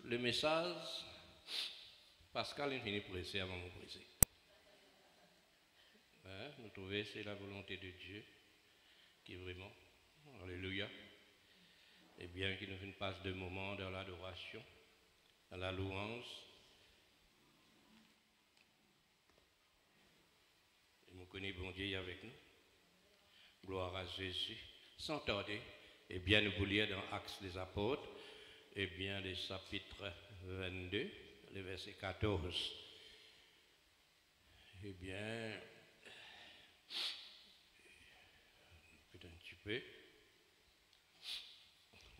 Le message, Pascal est fini pressé avant de presser. Hein, nous trouvons c'est la volonté de Dieu qui est vraiment, alléluia, et bien qu'il nous fait une passe de moment dans l'adoration, dans la louange. Et nous connaissons bon Dieu avec nous. Gloire à Jésus. Sans tarder, et bien nous vous lire dans Actes des Apôtres, et bien le chapitre 22, le verset 14. Eh bien, un petit peu.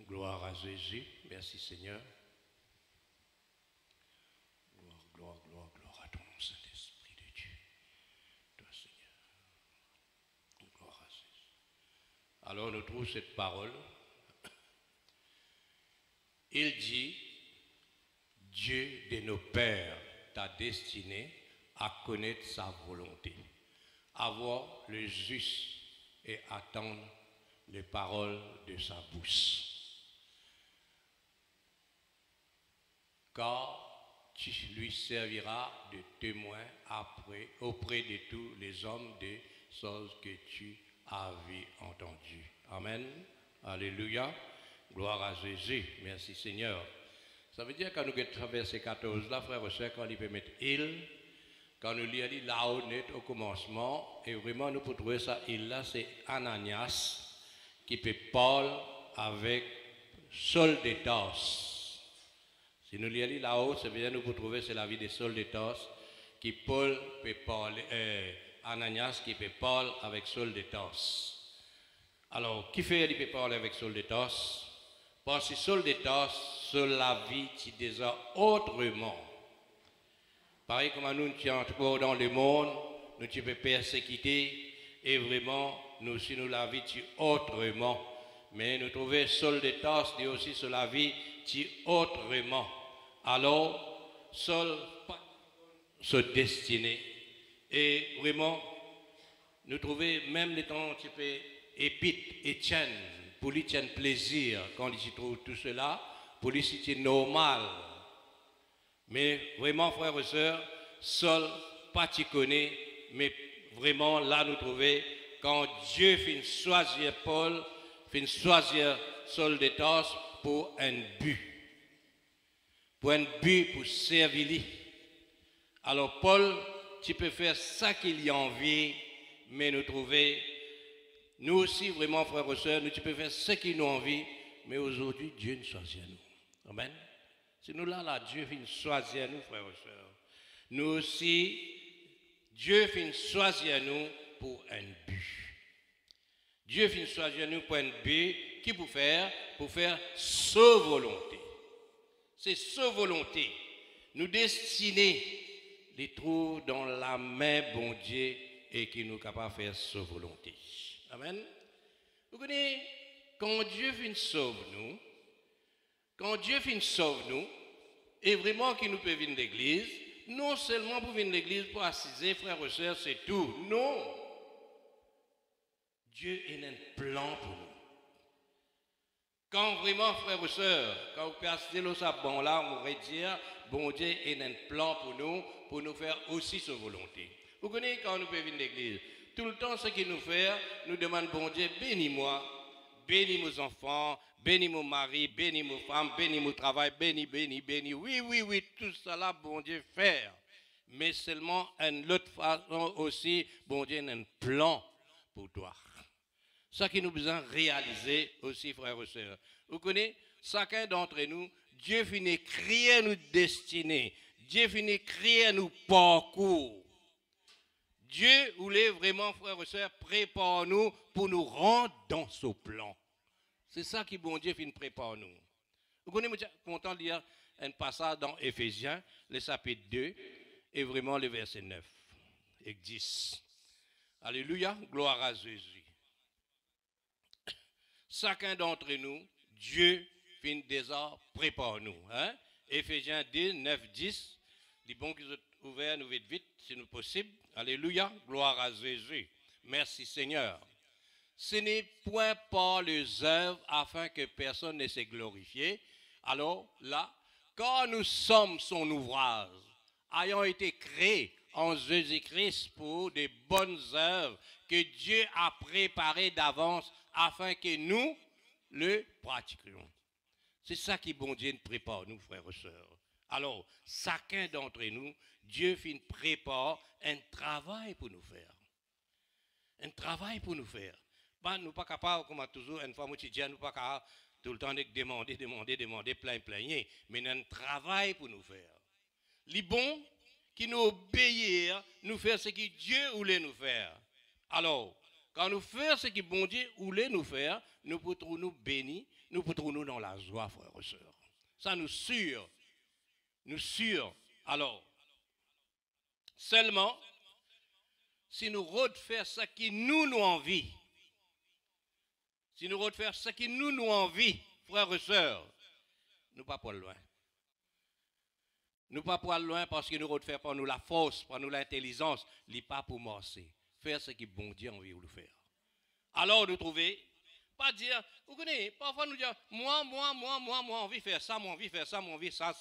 Gloire à Jésus. Merci Seigneur. Gloire, gloire, gloire, gloire à ton nom, Saint-Esprit de Dieu. Toi Seigneur. Gloire à Jésus. Alors nous trouvons cette parole. Il dit, Dieu de nos pères t'a destiné à connaître sa volonté, avoir le juste et attendre les paroles de sa bouche. Car tu lui serviras de témoin auprès de tous les hommes des choses que tu avais entendues. Amen. Alléluia. Gloire à Jésus. Merci Seigneur. Ça veut dire quand nous avons verset 14 là, frère et soeur, quand il peut mettre il, quand nous lisons là-haut net au commencement, et vraiment nous pouvons trouver ça, il là, c'est Ananias qui peut parler avec Saul de Tarse. Si nous lisons là-haut, ça veut dire nous pouvons trouver c'est la vie de Saul de Tarse, qui Paul peut parler, Ananias qui peut parler avec Saul de Tarse. Alors, qui fait il peut parler avec Saul de Tarse? Parce que Saul de Tarse, sur la vie, tu déjà autrement. Pareil comme nous, nous sommes dans le monde, nous tu peux persécuter, et vraiment, nous, si nous la vie, tu autrement. Mais nous trouvons Saul de Tarse, dit aussi sur la vie, tu autrement. Alors, Saul, se destiner. Et vraiment, nous trouvons même les temps, tu peux, Épître, Étienne, pour lui tienne plaisir quand il trouve tout cela, pour lui c'est normal. Mais vraiment, frères et sœurs, Saul, pas tu connais, mais vraiment là nous trouvons, quand Dieu fait choisir Paul, fait choisir Saul de Tarse pour un but. Pour un but pour servir lui. Alors Paul, tu peux faire ça qu'il y a envie, mais nous trouvons, nous aussi vraiment frères et sœurs, nous tu peux faire ce qu'il nous a envie, mais aujourd'hui Dieu nous choisit à nous. Amen. C'est nous là, Dieu vient choisir à nous frères et sœurs. Nous aussi, Dieu vient choisir à nous pour un but. Dieu vient choisir à nous pour un but qui pour faire sa volonté. C'est sa volonté. Nous destiner les trous dans la main bon Dieu et qui nous capable de faire sa volonté. Amen. Vous connaissez, quand Dieu vient sauver nous, et vraiment qu'il nous peut venir l'église, non seulement pour venir l'église pour assiser, frères et sœurs, c'est tout. Non. Dieu a un plan pour nous. Quand vraiment, frères et sœurs, quand vous passez le sabon là, on pourrait dire, bon Dieu a un plan pour nous faire aussi sa volonté. Vous connaissez quand nous pouvons venir l'église, tout le temps ce qu'il nous fait, nous demande, bon Dieu, bénis-moi, bénis mes enfants, bénis mon mari, bénis mes femmes, bénis mon travail, bénis. Oui, tout ça là, bon Dieu, faire. Mais seulement une autre façon aussi, bon Dieu a un plan pour toi. Ça qui nous besoin réaliser aussi, frères et sœurs. Vous connaissez, chacun d'entre nous, Dieu finit créer nos destinées. Dieu finit créer nos parcours. Dieu voulait vraiment, frères et sœurs, prépare nous pour nous rendre dans ce plan. C'est ça qui, bon Dieu, finit prépare nous. Vous connaissez, content de lire un passage dans Éphésiens, le chapitre 2, et vraiment le verset 9 et 10. Alléluia, gloire à Jésus. Chacun d'entre nous, Dieu finit déjà prépare nous. Hein? Éphésiens 2, 9, 10. Les bons qui sont ouverts, nous vite, si nous possible. Alléluia, gloire à Jésus. Merci Seigneur. Ce n'est point par les œuvres afin que personne ne s'est glorifié. Alors là, Car nous sommes son ouvrage, ayant été créés en Jésus-Christ pour des bonnes œuvres que Dieu a préparées d'avance afin que nous le pratiquions. C'est ça qui, bon Dieu, nous prépare, nous, frères et sœurs. Alors, chacun d'entre nous, Dieu prépare un travail pour nous faire. Un travail pour nous faire. Nous ne sommes pas capables, comme toujours, une fois, nous ne sommes pas capables tout le temps de demander, plein, mais un travail pour nous faire. Les bons qui nous obéir, nous faire ce que Dieu voulait nous faire. Alors, quand nous faisons ce que bon Dieu voulait nous faire, nous pouvons nous bénir, nous pouvons nous dans la joie, frères et sœurs. Ça nous sûre. Nous sûre. Alors, seulement, si nous refaire ce qui nous envie, si nous refaire ce qui nous envie, frères et sœurs, nous pas pour loin. Nous pas pour loin parce que nous refaire par nous la force, par nous l'intelligence, n'est pas pour morcer. Faire ce que bon Dieu a envie de nous faire. Alors, nous trouver, pas dire, vous connaissez, parfois nous dire, moi, envie de faire ça, moi, envie de faire ça, moi, envie de ça.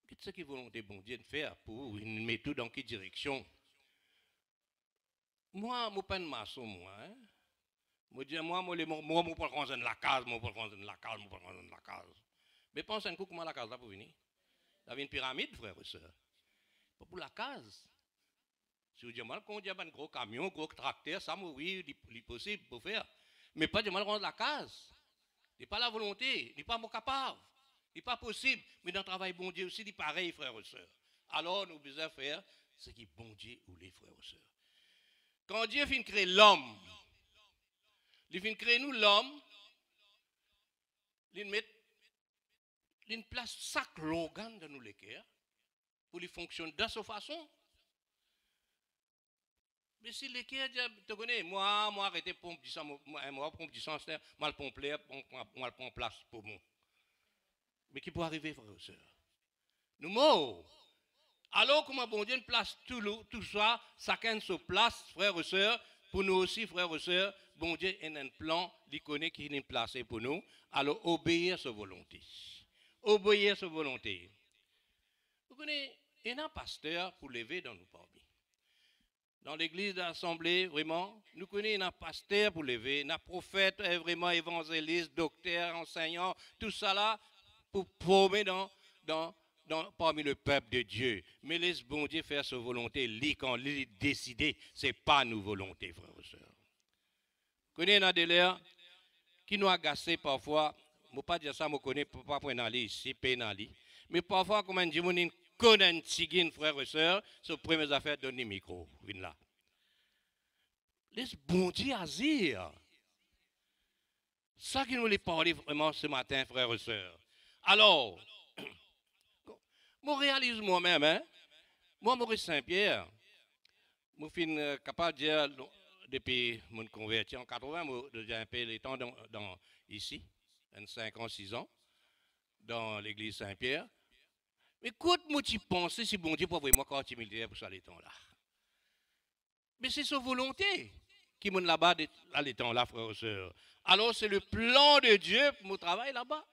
Qu'est-ce que volonté bon Dieu de faire pour nous mettre tout dans quelle direction? Moi, je ne suis pas un maçon, moi. Je dis, moi, je ne peux pas prendre la case, je ne peux pas prendre la case. Mais pensez un coup comment la case là pour venir. Il y a une pyramide, frère et soeur. Pas pour la case. Si vous dites, moi, quand on dit un gros camion, un gros tracteur, ça, oui, il est possible pour faire. Mais pas de mal rendre la case. Il n'est pas la volonté, il n'est pas capable. Il n'est pas possible. Mais dans le travail bon Dieu aussi, il est pareil, frère et soeur. Alors, nous devons faire ce qui bon Dieu ou les frères et sœurs. Quand Dieu finit de créer l'homme, il finit de créer nous l'homme, il met une place chaque organe dans nous les cœurs pour qu'il fonctionne de cette façon. Mais si les cœurs, tu connais, moi, arrêtez pompe du sang, moi, pompe du sang, moi, le pompe l'air, moi, le pompe place pour moi. Mais qui peut arriver, frère et sœur? Nous morts. Alors, comment bon Dieu place tout ça, chacun se place, frères et sœurs, pour nous aussi, frères et sœurs, bon Dieu a un plan, il connaît qui est placé pour nous, alors obéir sa volonté. Obéir sa volonté. Vous connaissez, il y a un pasteur pour lever dans nos parmi. Dans l'église d'assemblée, vraiment, nous connaissons un pasteur pour lever, un prophète, vraiment évangéliste, docteur, enseignant, tout ça là, pour former parmi le peuple de Dieu. Mais laisse bon Dieu faire sa volonté. Quand il est décidé, ce n'est pas nos volontés, frères et sœurs. Vous connaissez un délire qui nous a agacé parfois. Je ne pas dire ça, je ne connais pas pour aller ici, pénali. Mais parfois, comme on dit, on connaît un tigine, frères et sœurs, c'est les premières affaires de le micro. Là. Laisse bon Dieu agir. Ça qui nous a parlé vraiment ce matin, frères et sœurs. Alors, je réalise moi-même, hein? Moi, Maurice Saint-Pierre, je suis capable de dire, depuis mon converti en 80, j'ai un peu de temps ici, 5 ans, 6 ans, dans l'église Saint-Pierre. Mais écoute, moi, tu penses, si bon Dieu pour vraiment quand militaire pour ça, les temps là. Mais c'est sa volonté qui mène là-bas à les temps là, frères et sœurs. Alors, c'est le plan de Dieu pour mon travail là-bas.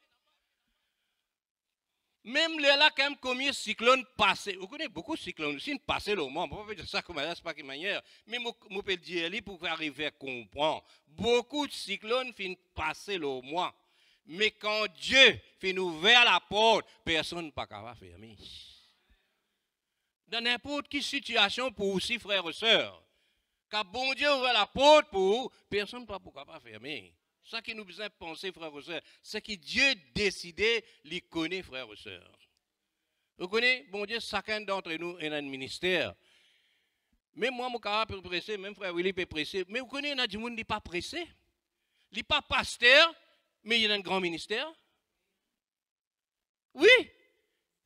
Même là, quand même, combien de cyclones passés. Vous connaissez beaucoup de cyclones aussi, passés au monde. On peut dire ça comme ça, c'est pas une manière. Mais je peux dire pour arriver à comprendre. Beaucoup de cyclones finissent passer au mois. Mais quand Dieu finit ouvrir la porte, personne n'est pas capable de fermer. Dans n'importe quelle situation pour aussi, frères et sœurs, quand bon Dieu ouvre la porte pour personne n'est pas capable de fermer. Ça qui nous besoin de penser, frères et sœurs, c'est que Dieu décidé, il connaît, frères et sœurs. Vous connaissez, bon Dieu, chacun d'entre nous est dans un ministère. Même moi, mon caractère peut presser, même frère Willy peut presser. Mais vous connaissez, il y a du monde qui n'est pas pressé. Il n'est pas pasteur, mais il y a un grand ministère. Oui,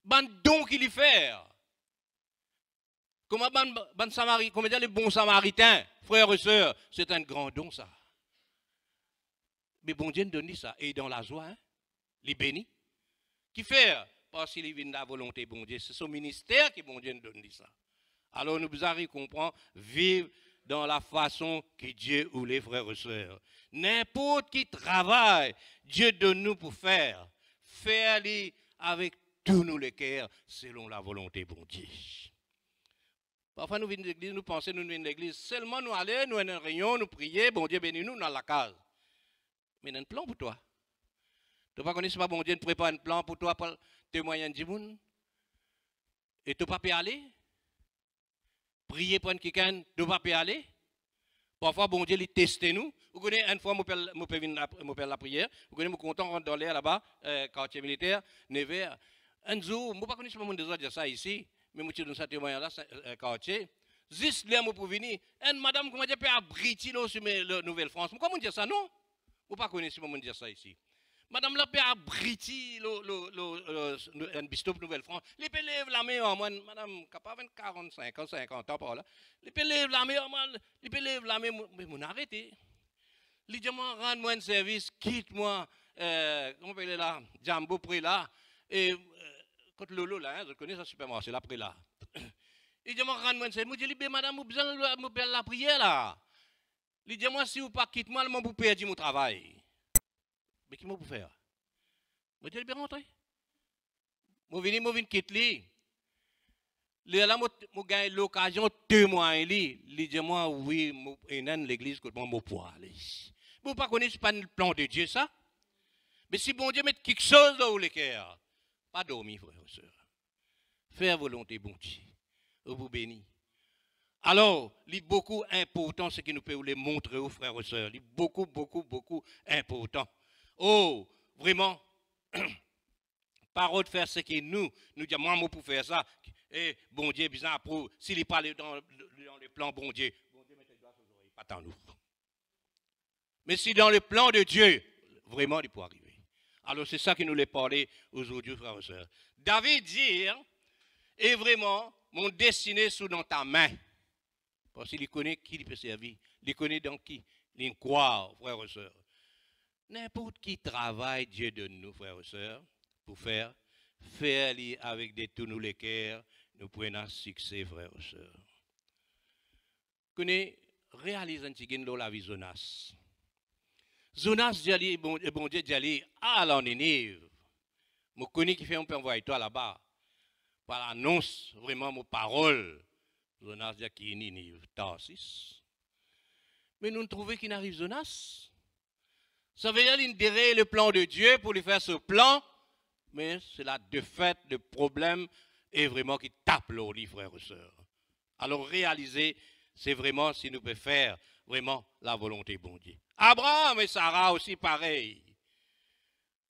ban don qu'il y fait. Comment dire les bons samaritains, frères et sœurs, c'est un grand don ça. Mais bon Dieu nous donne ça. Et dans la joie, hein, les bénis. Qui fait? Parce qu'il vient de la volonté, bon Dieu. C'est son ministère qui, bon Dieu, nous donne ça. Alors nous devons comprendre, vivre dans la façon que Dieu ou les frères et sœurs. N'importe qui travaille, Dieu donne nous pour faire. Faire-le avec tous nos cœurs, selon la volonté de Dieu. Parfois, nous venons de l'église, nous pensons, nous venons de l'église, seulement nous aller, nous en réunion, nous prier, bon Dieu bénis nous dans la case. Mais il y a un plan pour toi. Tu ne pas connaître pas bon Dieu, prépare un plan pour toi pour témoigner du monde. Et tu ne peux pas aller. Prier pour quelqu'un, tu ne peux pas aller. Parfois, bon Dieu, il teste nous. Vous connaissez, une fois, je peux faire la prière. Vous connaissez, je suis content dans l'air là-bas, quartier militaire, Nevers. Un jour, je ne sais pas connaître pas mon dire ça ici, mais je suis dans ce témoignage là, quartier. Juste là, je peux venir. Une madame, comment dire, peut abriter sur la Nouvelle-France. Comment dire ça, non? Vous ne connaissez pas comment dire ça ici. Madame la peut abriter un bistop Nouvelle-France. Les peut lever la main en moi, madame, capable 45 ans, 50 ans par là. Les peut lever la main en moi, les peut lever la main, mais mon arrêté. Les dit, rends-moi un service, quitte-moi, comment on appelle là, Jambo près là, et quand Lolo là, je connais ça supermarché là, près là. Il dit, rends-moi un service, je dis, madame, vous besoin de la prière là. Il dit, moi, si vous pas quitte moi, je vais perdre mon travail. Mais qui m'a pour faire? Je dis, bien rentrer. Je viens quitter. Là, je gagne l'occasion de témoigner. Il dit, moi, oui, je suis l'église que je peux aller. Vous ne connaissez pas le plan de Dieu, ça? Mais si bon Dieu met quelque chose dans le cœur, pas dormir, frère et soeur. Faire volonté, bon Dieu. Vous bénir. Alors, il est beaucoup important ce que nous pouvons les montrer aux frères et sœurs. Il est beaucoup, beaucoup, beaucoup important. Oh, vraiment, parole de faire ce que nous disons, moi, pour faire ça. Et bon Dieu, bizarre, approuve. S'il parle dans le plan, bon Dieu mettez le doigt sur les oreilles, pas tant nous. Mais si dans le plan de Dieu, vraiment, il peut arriver. Alors, c'est ça que nous les parlons aujourd'hui, frères et sœurs. David dit, et vraiment, mon destiné sous dans ta main. Parce qu'il connaît qui il peut servir. Il connaît dans qui il croit, frères et sœurs. N'importe qui travaille, Dieu donne nous, frères et sœurs, pour faire avec de tous nos cœurs, nous prenons succès, frères et sœurs. Connaît, réalise un petit peu la vie Jonas. Jonas, bon Dieu, dit, à l'Aninive. Je connais qui fait un peu envoyer toi là-bas. Par l'annonce, vraiment, mon parole. Jonas dit qu'il est Ninive, Tarsis. Mais nous trouvons qu'il n'arrive Jonas. Ça veut dire qu'il dirait le plan de Dieu pour lui faire ce plan, mais c'est la défaite, le problème, et vraiment qui tape l'eau, frères et sœurs. Alors réaliser, c'est vraiment si nous pouvons faire vraiment la volonté de bon Dieu. Abraham et Sarah aussi pareil.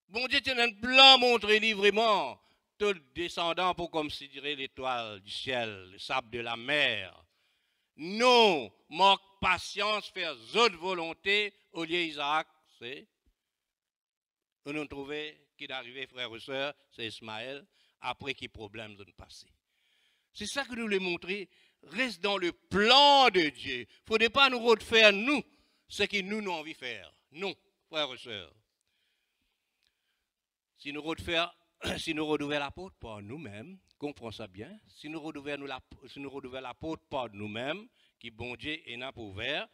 Bon Dieu tient un plan montré vraiment. Tout descendant pour considérer l'étoile du ciel, le sable de la mer. Non, manque patience, faire autre volonté, au lieu d'Isaac, c'est. Nous trouvons qu'il est arrivé, frères et sœurs, c'est Ismaël, après qui problème de passer. C'est ça que nous voulons montrer. Reste dans le plan de Dieu. Il ne faudrait pas nous refaire, nous, ce que nous avons envie de faire. Non, frères et sœurs. Si nous refaire, si nous redouvrons l'apôtre par nous-mêmes, comprenons ça bien, si nous redouvrons l'apôtre par nous-mêmes, qui bon Dieu est là pour ouvert,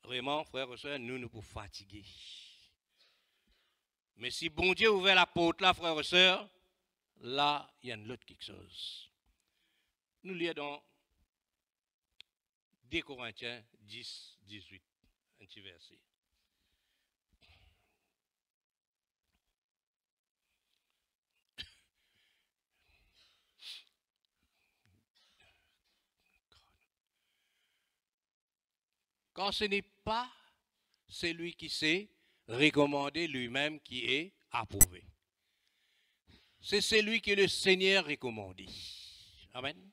vraiment, frères et sœurs, nous pouvons fatiguer. Mais si bon Dieu ouvert l'apôtre là, frères et sœurs, là, il y a une autre quelque chose. Nous lisons dans 2 Corinthiens 10, 18, un petit verset. Quand ce n'est pas celui qui sait recommander lui-même qui est approuvé. C'est celui que le Seigneur recommande. Amen.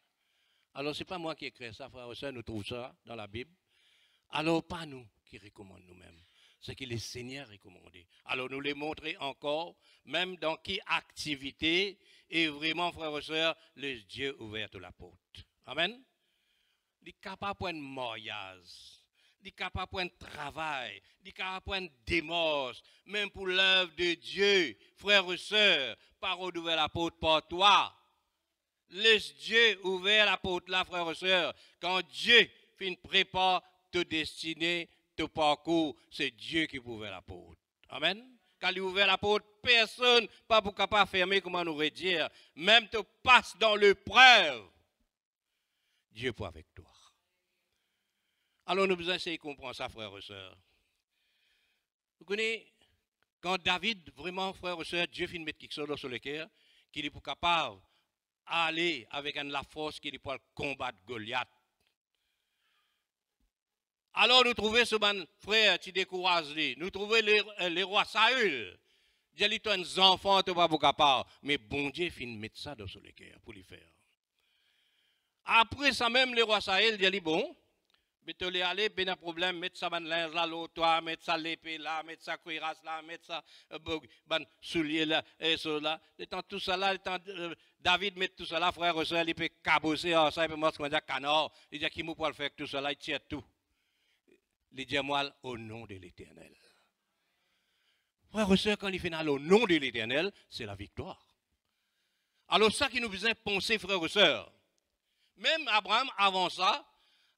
Alors, ce n'est pas moi qui écris ça, frère et sœur, nous trouvons ça dans la Bible. Alors, pas nous qui recommandons nous-mêmes. C'est que le Seigneur recommande. Alors, nous les montrer encore, même dans quelle activité est vraiment, frère et sœur, le Dieu ouvert de la porte. Amen. Il est capable de mariage. Il est capable de travail, il est capable de démence, même pour l'œuvre de Dieu, frères et sœurs, parole ouvert la porte par toi. Laisse Dieu ouvert la porte là, frères et sœurs. Quand Dieu fait une prépare te destinée, te parcours, c'est Dieu qui ouvre la porte. Amen. Quand il ouvre la porte, personne pas pour capable fermer, comment nous dire. Même te passe dans l'épreuve, Dieu est avec toi. Alors nous devons essayer de comprendre ça, frères et sœurs. Vous connaissez, quand David, vraiment, frères et sœurs, Dieu finit de mettre quelque chose sur le cœur, qu'il est pour capable d'aller avec la force qu'il est pour combattre Goliath. Alors nous trouvons ce frère qui décourage lui. Nous trouvons les rois Saül. Il dit, un enfant, tu vas pas capable. Mais bon Dieu finit de mettre ça dans le cœur pour lui faire. Après ça même, les rois Saül, il dit, bon, mais tu les aller, ben un problème, mettre ça ban linge là, l'autre, mettre ça l'épée là, mettre ça cuirasse là, mettre ça ban soulier là, et ça là. Le temps tout ça là, le temps David met tout ça là, frère, il peut cabosser, ça, il peut manger comme un canard. Il dit, qui m'a pas le faire tout ça là, il tire tout. Il dit, moi, au nom de l'Éternel. Frère et sœur, quand il fait au nom de l'Éternel, c'est la victoire. Alors ça qui nous faisait penser, frère et sœur. Même Abraham, avant ça,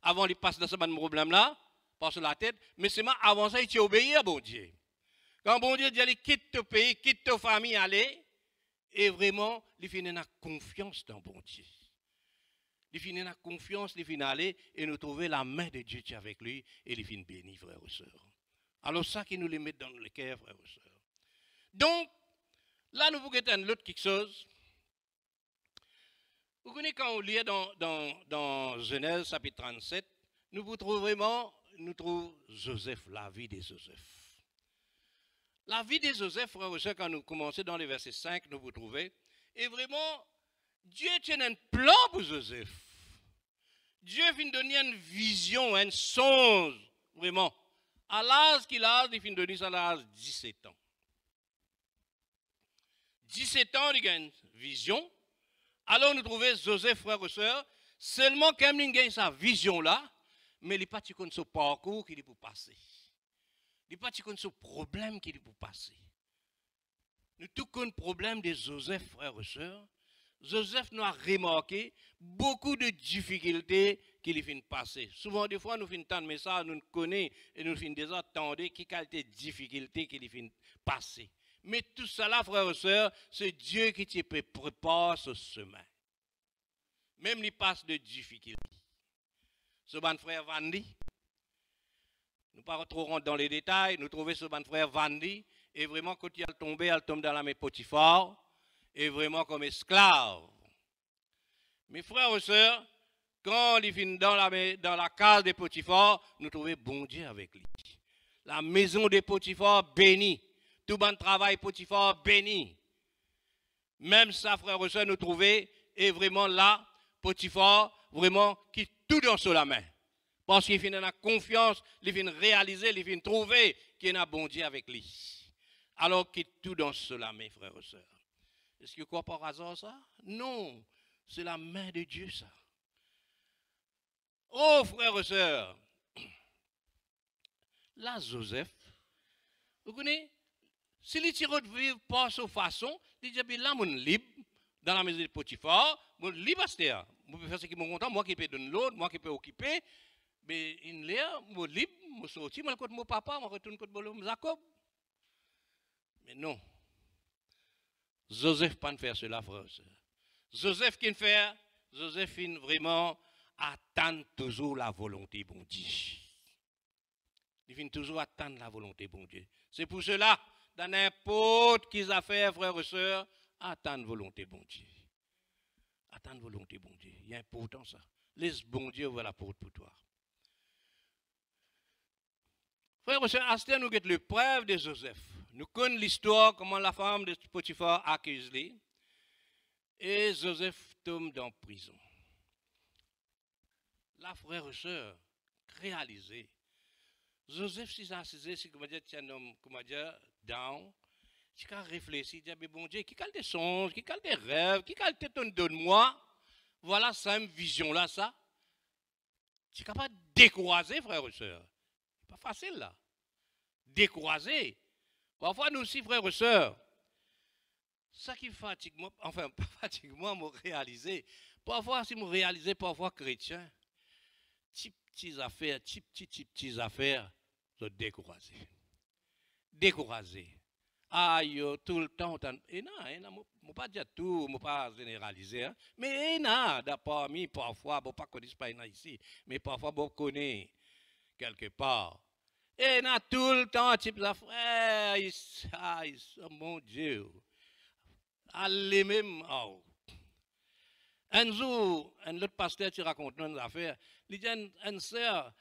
avant qu'il passe dans ce problème-là, passe la tête, mais c'est avant ça, il t'a obéi à bon Dieu. Quand bon Dieu dit, allez, quitte ton pays, quitte ta famille, allez, et vraiment, il finit la confiance dans bon Dieu. Il finit la confiance, il finit aller, et nous trouver la main de Dieu qui est avec lui, et il finit béni, frère et sœur. Alors ça qui nous les met dans le cœur, frère et sœur. Donc, là, nous vous guettons l'autre quelque chose. Vous connaissez quand on lit dans Genèse chapitre 37, nous trouvons vraiment, nous trouvons Joseph, la vie de Joseph. La vie de Joseph, frère et sœur, quand nous commençons dans les versets 5, nous vous trouvez, et vraiment, Dieu tient un plan pour Joseph. Dieu vient donner une vision, un songe, vraiment. À l'âge qu'il a, il vient donner ça à l'âge de 17 ans. 17 ans, il a une vision. Alors nous trouvons Joseph, frère et sœur, seulement quand il a sa vision-là, mais il n'est pas contre ce parcours qu'il est pour passer. Il n'est pas contre ce problème qu'il est pour passer. Nous tout le problème de Joseph, frère et sœur. Joseph nous a remarqué beaucoup de difficultés qu'il finit de passer. Souvent, des fois, nous finissons mais ça, nous connaissons et nous finissons déjà attendre qui qualité de difficultés qu'il finit de passer. Mais tout cela, frères et sœurs, c'est Dieu qui te prépare ce chemin. Même il passe de difficultés. Ce bon frère Vandy, nous ne pas trop rentrer dans les détails, nous trouvons ce bon frère Vandy, et vraiment, quand il tombe dans la main Potiphar, et vraiment comme esclave. Mes frères et sœurs, quand il finit dans la case de Potiphar, nous trouvons bon Dieu avec lui. La maison de Potiphar bénie. Tout bon travail Potiphar béni. Même ça, frère et sœur, nous trouvons, et vraiment là, Potiphar, vraiment, qui tout dans sur la main. Parce qu'il finit la confiance, il finit réaliser, il finit trouver qu'il y a un bon Dieu avec lui. Alors qu'il tout dans sur la main, frère et sœur. Est-ce que quoi par hasard ça? Non, c'est la main de Dieu ça. Oh, frère et sœur, là, Joseph, vous connaissez? Si les tire de vivre pas sa façon, il dit, là, mon libre, dans la maison de Potiphar, mon libre, c'est je peux faire ce qui me content, moi qui peux donner l'autre, moi qui peux occuper, mais il l'air, mon libre, je sorti, je côté mon papa, je retourne côté mon Jacob. Mais non. Joseph pas faire cela, frère. Joseph qui fait, Joseph vraiment attend toujours la volonté bon Dieu. Il finit toujours attendre la volonté bon Dieu. C'est pour cela, dans n'importe quelle affaire, frères et sœurs, attendre volonté bon Dieu. Attendre volonté bon Dieu. Il y a important ça. Laisse bon Dieu ouvrir la porte pour toi. Frères et sœurs, à ce nous avons l'épreuve de Joseph. Nous connaissons l'histoire, comment la femme de Potiphar accuse lui. Et Joseph tombe dans la prison. Là, frères et sœurs, réalisez. Joseph, si ça c'est comment dire, c'est un homme, comment dire, down. Si tu réfléchis, tu dis, bon Dieu, qui a des songes, qui a des rêves, qui a des tonnes de moi. Voilà, ça, une vision là, ça. Tu es capable de décourager, frères et sœurs. C'est pas facile là. Décourager. Parfois, nous aussi, frères et sœurs, ça qui fatigue moi, enfin, pas fatigue moi, me réaliser. Parfois, si me réaliser, parfois chrétien, petites affaires, petites affaires, sont découragés. Découragés. Ah, yo, tout le temps, et non, je ne pas dire tout, je ne pas généraliser, hein? Mais il y a parmi, parfois, je ne connais pas ici, mais parfois, je connais quelque part. Et il y a tout le temps, type d'affaires, mon Dieu, allez même, oh. Un jour, un autre pasteur qui raconte une affaire, il dit une sœur,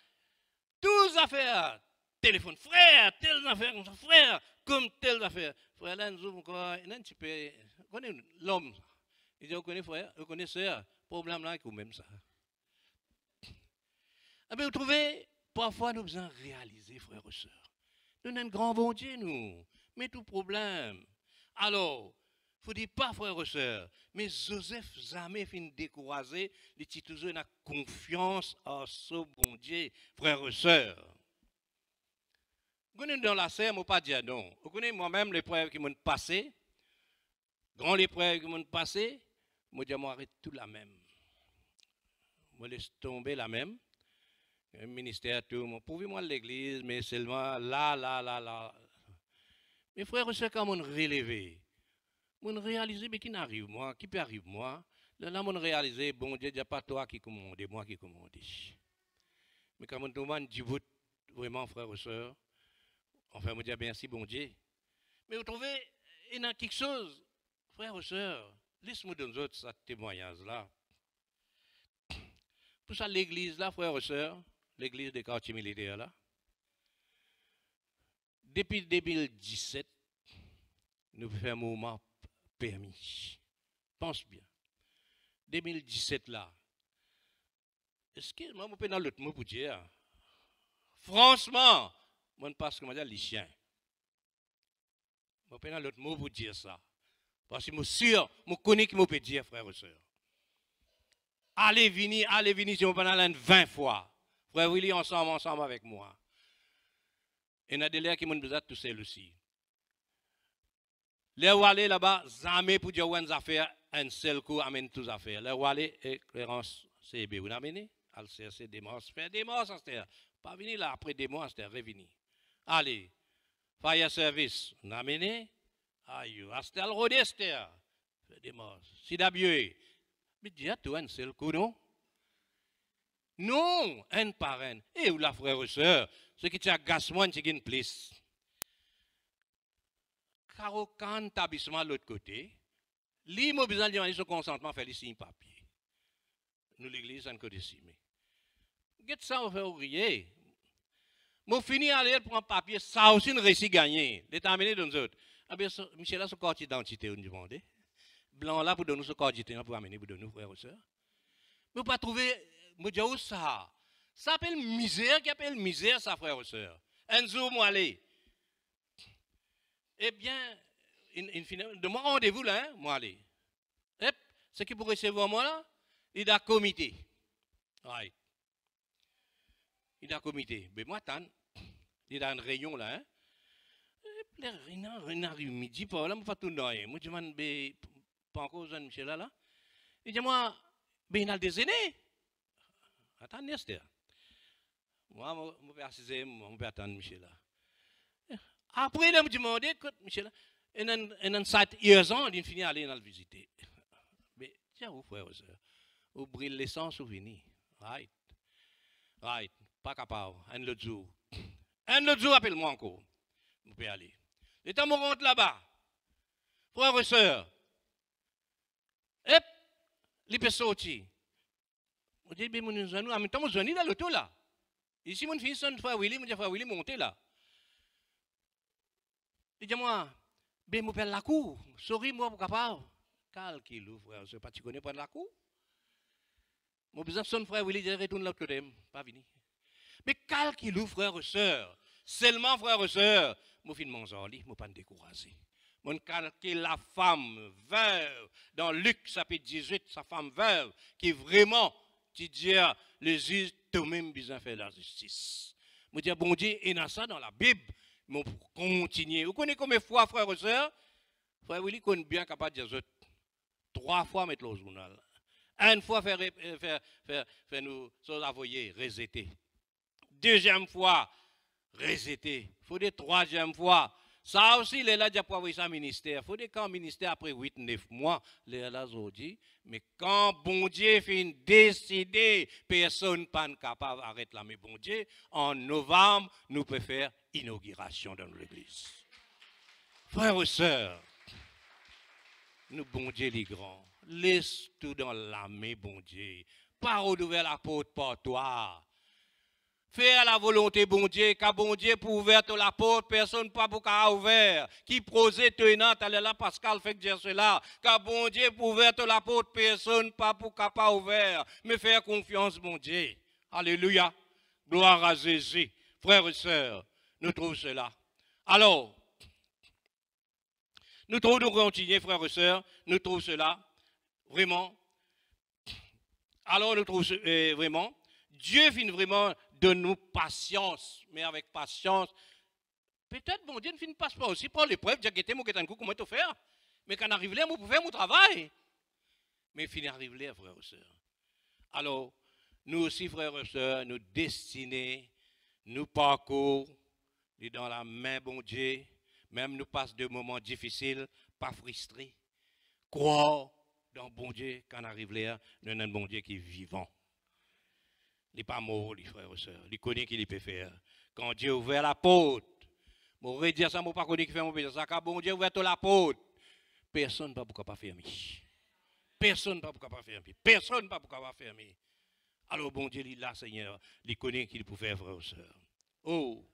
toutes affaires, téléphone, frère, telles affaires, frère, comme telles affaires. Frère, là, un jour, un petit peu, vous connaissez l'homme. Il dit, vous connaissez frère, vous connaissez sœur, problème là, c'est même ça. Ah bien, vous trouvez, parfois, nous besoin réaliser, frères et sœurs. Nous avons un grand bon Dieu, nous, mais tout problème. Alors, il ne faut dire pas, frères et sœurs, mais Joseph jamais fin découragé, il a toujours une confiance en ce bon Dieu, frères et sœurs. Vous connaissez dans la serre, je ne pas dire non. Vous connaissez moi-même l'épreuve qui m'ont passé, grand l'épreuve qui m'ont passé, je dis, moi, arrête tout la même. Je laisse tomber la même. Le ministère, tout, pourvu-moi l'église, mais seulement là. Mes frères et sœurs, quand on relevé, on réalisé, mais qui n'arrive moi, qui peut arriver moi, là, on réalisé, bon Dieu, il n'y a pas toi qui commande, moi qui commande. Mais quand on demande du bout, vraiment, frères et sœurs, enfin, on dit merci, bon Dieu. Mais vous trouvez, il y a quelque chose, frères et sœurs, laisse-moi donner autres ce témoignage-là. Pour ça, l'église là, frères et sœurs, l'église des quartiers militaires là, depuis 2017, nous faisons un mouvement permis. Pense bien. 2017 là, est-ce que moi, je peux dans l'autre mot pour dire, franchement, moi, je pense que je dis les chiens. Je peux dans l'autre mot pour dire ça. Parce que je suis sûr, je connais qui me peut dire, frères et sœurs. Allez, venir, si on peut aller 20 fois. Frère Willy, ensemble avec moi. Et il y a des gens qui m'ont besoin de tout seul aussi. Les Wallet là-bas, jamais pour dire une affaire, un seul coup amène toutes les affaires. Les Wallet et Clérance CB, vous n'amenez? Al CRC des morts, faire des morts, c'est pas venir là après des mois, c'est revenir. Allez, Fire Service, vous n'amenez? Aïe, Astel Rodester, faire des morts. Sidabieux, mais dis à toi un seul coup, non? Non, un par un. Et où la frère et sœur, ce qui t'a gassement, c'est une place. Car aucun établissement de l'autre côté, l'immobilisation demande son consentement, fait ici un papier. Nous, l'église, on côté ici. Qu'est-ce que ça va faire ouvrier? Moi, fini à aller pour un papier, ça aussi une récit gagné. Déterminé dans nous autres. Ah bien, Michel a son carte d'identité, on demande. Blanc là pour donner son carte d'identité, pour amener pour donner nos frères et sœurs. Mais pas trouver, moi, je dis ça. Ça s'appelle misère, qui appelle misère, ça, frère et sœur. Un jour, moi, allez. Eh bien, de mon rendez-vous là, hein, moi allez. Ce qui pour recevoir moi là, il y a un comité. Ouais. Il y a un comité. Mais moi, il y a une réunion là. Hein. Il y a un midi, pas là, je ne pas tout dans. Moi, je demande, pas encore Jean Michel là. Il dit, moi, il y a des aînés. Attendez, Esther. Moi, je vais assister, je vais attendre Michel là. Après, il m'a demandé, écoute, Michel, il y a 7 ans, il finit d'aller dans le visiter. Mais tiens, vous frère, vous brûlez l'essence, vous venez. Right. Pas capable. Un autre jour, appelle-moi encore. Vous pouvez aller. Le temps où on rentre là-bas, frère et sœur, il peut sortir. On dit, mais nous allons, en même temps, nous allons dans l'auto là. Ici, mon fils, son frère Willy, mon frère Willy, montez là. Il dit, moi, ben, je la cour. Sorry, moi, pour capable. Calcule, frère, je ne sais pas, tu connais pas de la cour? Mon besoin de son frère Willy, il retourne l'autre côté, pas venu. Mais calcule, frère et sœur. Seulement, frère et sœur, je finis mon joli, je ne pas décourager. Mon calcule la femme veuve, dans Luc, chapitre 18, sa femme veuve, qui vraiment, tu dis, le juge, toi-même, besoin de faire la justice. Je dis, bon Dieu, il y a ça dans la Bible. Mais pour continuer, vous connaissez combien de fois, frère et sœur? Frère Willy connaît bien capable de dire 3 fois mettre le journal. Une fois, faire nous envoyer, resetter. Deuxième fois, resetter. Il faut des troisième fois. Ça aussi, les là, pour avoir ça ministère. Il faut des camps ministère après 8-9 mois, les là, dit, mais quand bon Dieu finit décider, personne pas capable d'arrêter là, mais bon Dieu, en novembre, nous pouvons faire inauguration dans l'église. Frères et sœurs, nous, bon Dieu, les grands, laisse tout dans la main, bon Dieu. Pas ouvrir la porte par toi. Faire la volonté, bon Dieu, car bon Dieu pour ouvrir la porte, personne pas pour qu'à ouvert. Qui prosait tenant, allez là, Pascal fait dire cela. Car bon Dieu pour ouvrir la porte, personne pas pour qu'à pas ouvert. Mais faire confiance, bon Dieu. Alléluia. Gloire à Jésus. Frères et sœurs, nous trouvons cela. Alors, nous trouvons de continuer, frères et sœurs, nous trouvons cela. Vraiment. Alors, nous trouvons vraiment. Dieu finit vraiment de nous patience, mais avec patience. Peut-être, bon Dieu ne finit pas aussi par l'épreuve, j'ai guetté mon coup, comment tout faire. Mais quand on arrive là, on peut faire mon travail. Mais il finit arrive là, frères et sœurs. Alors, nous aussi, frères et sœurs, nous destinés, nous parcours, dans la main, bon Dieu, même nous passons de moments difficiles, pas frustrés. Croire dans bon Dieu, quand on arrive là, nous avons un bon Dieu qui est vivant. Il n'est pas mort, les frères et sœurs. Il connaît qu'il peut faire. Quand Dieu ouvre la porte, je vais dire ça, je ne sais pas qu'il fait mon péché. Quand bon Dieu ouvre la porte, personne ne peut pas fermer. Personne ne peut pas fermer. Personne ne peut pas fermer. Alors bon Dieu, il est là, Seigneur. Il connaît qu'il peut faire, frères et sœurs. Oh,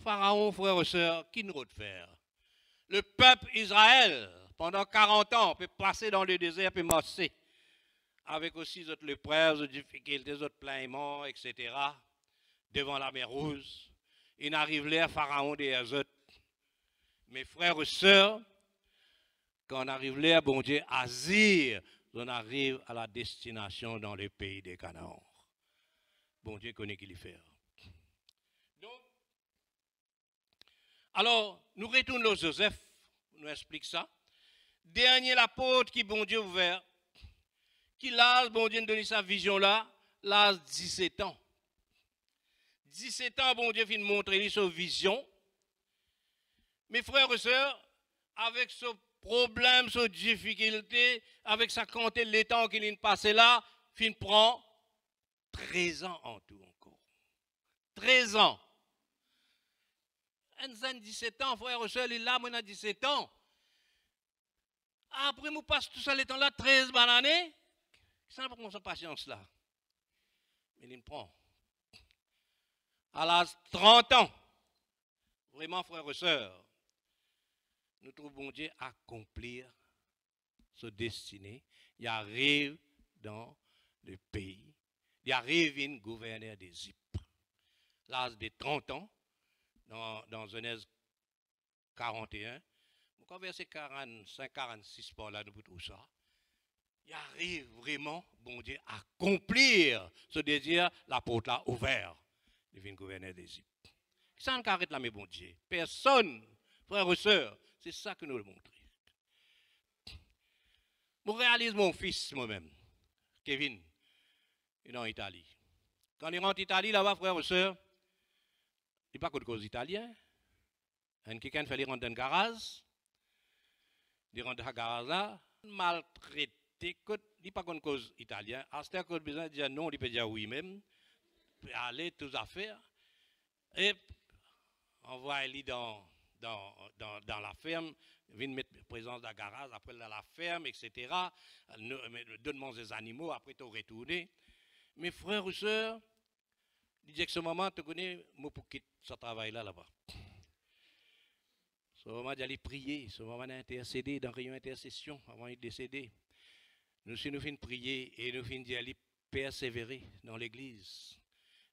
Pharaon, frères et sœurs, qui nous doit faire? Le peuple Israël, pendant 40 ans, peut passer dans le désert, peut marcher. Avec aussi d'autres l'épreuve, d'autres difficultés, d'autres plaintements, etc., devant la mer Rouge. Il arrive là, Pharaon des autres. Mes frères et sœurs, quand on arrive là, bon Dieu, Azir, on arrive à la destination dans le pays des Canaan. Bon Dieu connaît qu'il y fait. Donc, alors, nous retournons à Joseph, nous explique ça. Dernier l'apôtre qui, bon Dieu, ouvert. Qui l'âge, bon Dieu, nous donne sa vision-là, l'âge 17 ans. 17 ans, bon Dieu, vient montrer sa vision. Mes frères et sœurs, avec ce problème, cette difficulté, avec sa quantité de temps qu'il a passé là, fin prend 13 ans en tout encore. 13 ans. Un 17 ans, frères et sœurs, il est là, moi, 17 ans. Après, nous passe tout ça, le temps là, 13 années. Ça n'a pas comme sa patience là. Mais il me prend. À l'âge 30 ans, vraiment, frères et sœurs, nous trouvons Dieu accomplir sa destinée. Il arrive dans le pays. Il arrive un gouverneur d'Égypte. L'âge de 30 ans, dans Genèse 41, quand verset 45-46 par là, nous trouvons ça. Il arrive vraiment, bon Dieu, à accomplir ce désir, la porte là ouverte. Il devient gouverneur d'Égypte. Ça ne arrête là, mais bon Dieu. Personne, frères et sœurs, c'est ça que nous le montrons. Je réalise mon fils moi-même, Kevin, il est en Italie. Quand il rentre en Italie, là-bas, frères et sœurs, il n'est pas de cause italien. Quelqu'un fait rentrer dans le garage. Il rentre dans le garage là, maltraité. Il n'est pas de cause italien. À ce qu'il a besoin de dire non, il peut dire oui même. Il peut aller, toutes affaires. Et on va aller dans la ferme, vient mettre présence dans la garage, après dans la ferme, etc. Donne-moi des animaux, après tu retourner. Mes frères et sœurs, il dit que ce moment, tu connais, moi pour quitter ce travail-là là-bas. Ce moment d'aller prier, ce moment d'intercéder, dans réunion intercession, avant de décéder. Nous finissons de prier et nous finissons d'aller persévérer dans l'église.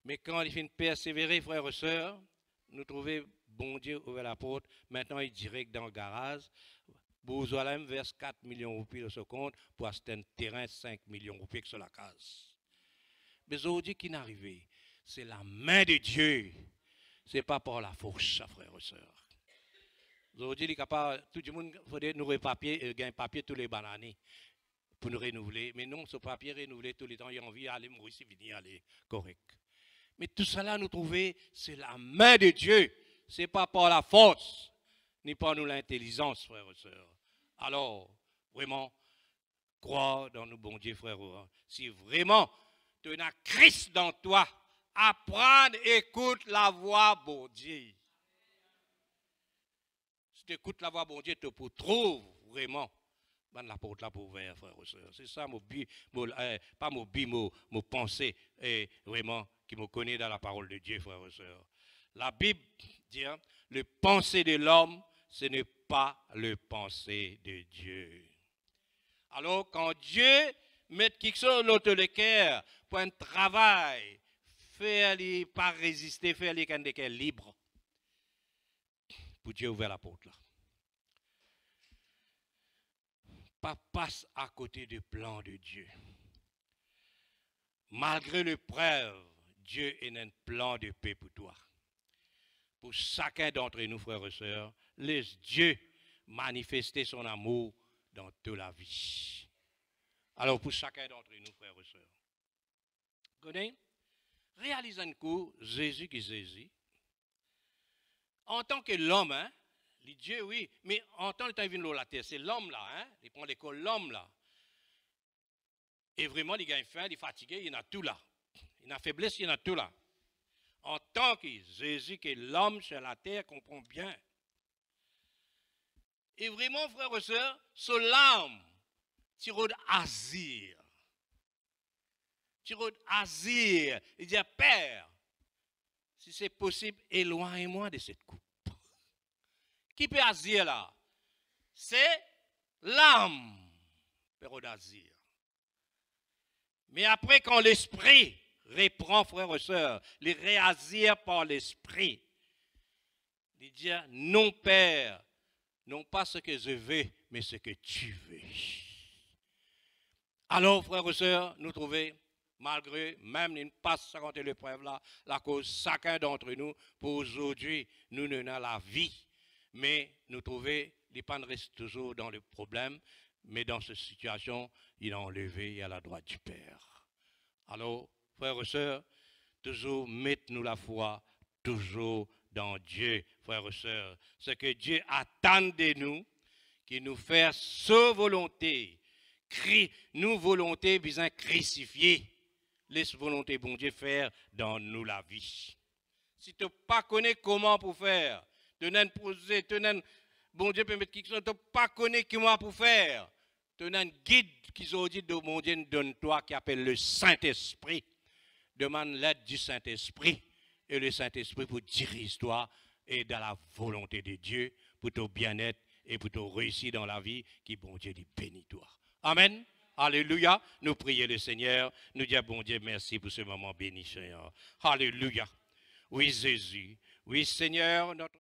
Mais quand il finit de persévérer, frères et sœurs, nous trouvons bon Dieu ouvert la porte. Maintenant, il est direct dans le garage. Bourzoalem verse 4 millions de roupies de ce compte pour acheter un terrain 5 millions de roupies sur la case. Mais aujourd'hui, qui n'est arrivé, c'est la main de Dieu. Ce n'est pas par la force, frères et sœurs. Aujourd'hui, il est capable, tout le monde, il faut nous papier, gagner papier tous les bananes. pour nous renouveler. Mais non, ce papier renouvelé tout le temps, il a envie d'aller mourir, c'est fini, aller correct. Mais tout cela, nous trouver, c'est la main de Dieu. Ce n'est pas par la force, ni par nous l'intelligence, frères et sœurs. Alors, vraiment, croire dans nous, bon Dieu, frères. Si vraiment tu as Christ dans toi, apprends, écoute la voix, bon Dieu. Si tu écoutes la voix, bon Dieu, tu peux trouver vraiment la porte là pour ouvrir, frères et sœurs. C'est ça, pas mon pensée, et vraiment, qui me connaît dans la parole de Dieu, frères et sœurs. La Bible dit, hein, le pensée de l'homme, ce n'est pas le pensée de Dieu. Alors, quand Dieu met quelque chose dans le cœur pour un travail, faire-les pas résister, faire-les quand ils sont libres, pour Dieu ouvrir la porte là. Pas passe à côté du plan de Dieu. Malgré l'épreuve, Dieu a un plan de paix pour toi. Pour chacun d'entre nous, frères et sœurs, laisse Dieu manifester son amour dans toute la vie. Alors, pour chacun d'entre nous, frères et sœurs, connaissez, réalisez un coup, Jésus qui est Jésus. En tant que l'homme, hein, les dieux, oui, mais en tant que venu sur la terre, c'est l'homme là, hein, il prend l'école l'homme là. Et vraiment, il gagne faim, il est fatigué, il y en a tout là. Il y a faiblesse, il y en a tout là. En tant que Jésus, qui est l'homme sur la terre, comprend bien. Et vraiment, frères et sœurs, ce l'âme, tu rôdes asile. Tu rôdes asile. Il dit, Père, si c'est possible, éloigne-moi de cette coupe. Qui peut asile là? C'est l'âme, Père d'asile. Mais après, quand l'esprit reprend, frères et sœurs, les réagir par l'esprit, il dit, non, Père, non pas ce que je veux, mais ce que tu veux. Alors, frères et sœurs, nous trouvons, malgré, même une passe 50 l'épreuve là, la cause chacun d'entre nous, pour aujourd'hui, nous n'avons la vie. Mais nous trouvons, les pannes restent toujours dans le problème, mais dans cette situation, il est enlevé à la droite du Père. Alors, frères et sœurs, toujours mettez-nous la foi, toujours dans Dieu, frères et sœurs. Ce que Dieu attend de nous, qui nous fait sa volonté, nous volonté bien crucifiée, laisse volonté bon Dieu faire dans nous la vie. Si tu ne pas connais comment pour faire, bon Dieu peut mettre quelque chose, tu ne pas connais comment pour faire, tu as un guide qui ont dit de mon Dieu donne-toi qui appelle le Saint-Esprit. Demande l'aide du Saint-Esprit et le Saint-Esprit pour diriger toi et dans la volonté de Dieu pour ton bien-être et pour ton réussir dans la vie qui bon Dieu dit bénis toi. Amen. Alléluia. Nous prions le Seigneur. Nous disons bon Dieu merci pour ce moment béni Seigneur. Alléluia. Oui Jésus. Oui Seigneur. Notre